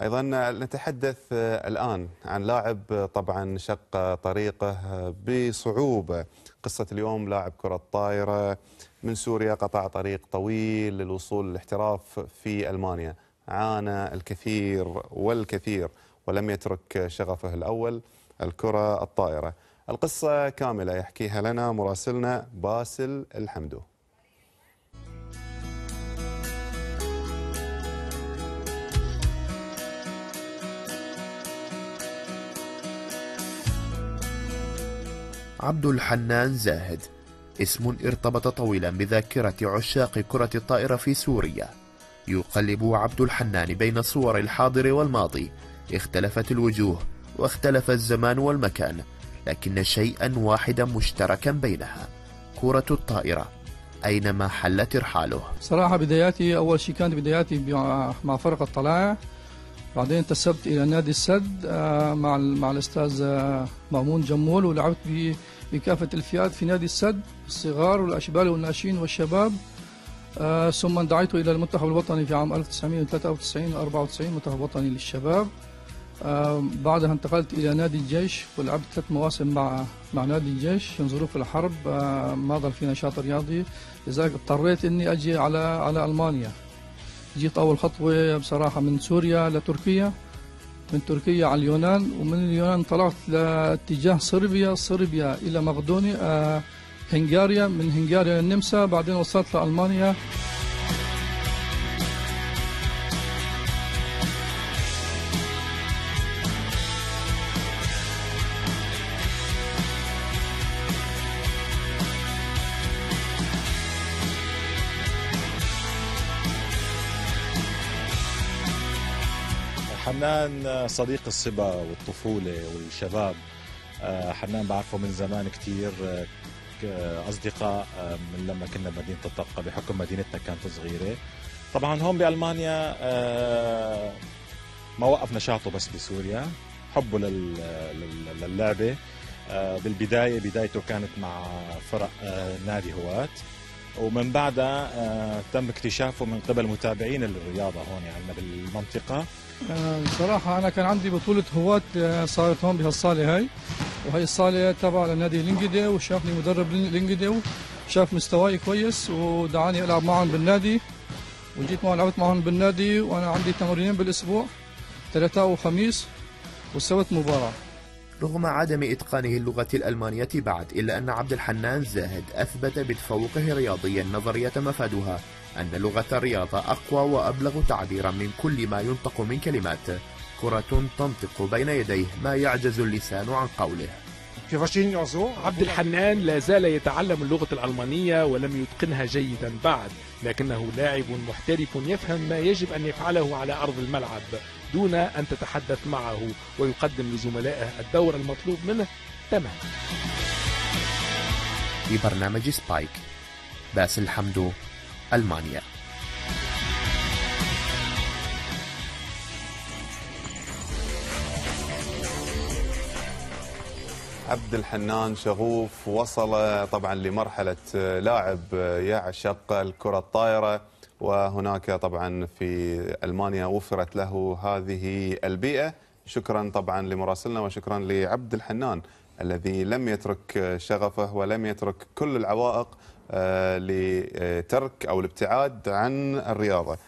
أيضا نتحدث الآن عن لاعب طبعا شق طريقه بصعوبة. قصة اليوم لاعب كرة طائرة من سوريا قطع طريق طويل للوصول للاحتراف في ألمانيا، عانى الكثير والكثير ولم يترك شغفه الأول الكرة الطائرة. القصة كاملة يحكيها لنا مراسلنا باسل الحمدو. عبد الحنان زاهد اسم ارتبط طويلا بذاكرة عشاق كرة الطائرة في سوريا. يقلب عبد الحنان بين صور الحاضر والماضي، اختلفت الوجوه واختلف الزمان والمكان، لكن شيئا واحدا مشتركا بينها: كرة الطائرة أينما حل ترحاله. صراحة بداياتي أول شيء كانت بداياتي مع فرق الطلائع، بعدين انتسبت إلى نادي السد مع الأستاذ مأمون جمول، ولعبت بكافة الفئات في نادي السد، الصغار والأشبال والناشئين والشباب. ثم انضميت إلى المنتخب الوطني في عام 1993 و 94 منتخب وطني للشباب. بعدها انتقلت إلى نادي الجيش ولعبت 3 مواسم مع نادي الجيش. في ظروف الحرب ما ظل في نشاط رياضي، لذلك اضطريت إني أجي على ألمانيا. جيت أول خطوة بصراحة من سوريا لتركيا، من تركيا على اليونان، ومن اليونان طلعت لاتجاه صربيا إلى مقدونيا، هنغاريا، من هنغاريا للنمسا، بعدين وصلت لألمانيا. حنان صديق الصبا والطفولة والشباب. حنان بعرفه من زمان كتير، أصدقاء من لما كنا بمدينة الطقة بحكم مدينتنا كانت صغيرة. طبعا هون بألمانيا ما وقف نشاطه بس بسوريا، حبه للعبة. بدايته كانت مع فرق نادي هواة، ومن بعدها تم اكتشافه من قبل متابعين للرياضة هون عندنا بالمنطقة. صراحة أنا كان عندي بطولة هواة صارت هون بهالصالة هاي، وهي الصالة تبع لنادي لينجدي، وشافني مدرب لينجدي وشاف مستواي كويس ودعاني ألعب معهم بالنادي، وجيت معهم لعبت معهم بالنادي. وأنا عندي تمرينين بالأسبوع، 3 وخميس والسبت مباراة. رغم عدم إتقانه اللغة الألمانية بعد، إلا أن عبد الحنان زاهد أثبت بتفوقه رياضيا نظرية مفادها أن لغة الرياضة أقوى وأبلغ تعبيرا من كل ما ينطق من كلمات. كرة تنطق بين يديه ما يعجز اللسان عن قوله. عبد الحنان لا زال يتعلم اللغة الألمانية ولم يتقنها جيدا بعد، لكنه لاعب محترف يفهم ما يجب أن يفعله على أرض الملعب دون أن تتحدث معه، ويقدم لزملائه الدور المطلوب منه تماما. في برنامج سبايك، باسل الحمدو، ألمانيا. عبد الحنان شغوف، وصل طبعا لمرحلة لاعب يعشق الكرة الطائرة، وهناك طبعا في ألمانيا وفرت له هذه البيئة. شكرا طبعا لمراسلنا، وشكرا لعبد الحنان الذي لم يترك شغفه ولم يترك كل العوائق لترك أو الابتعاد عن الرياضة.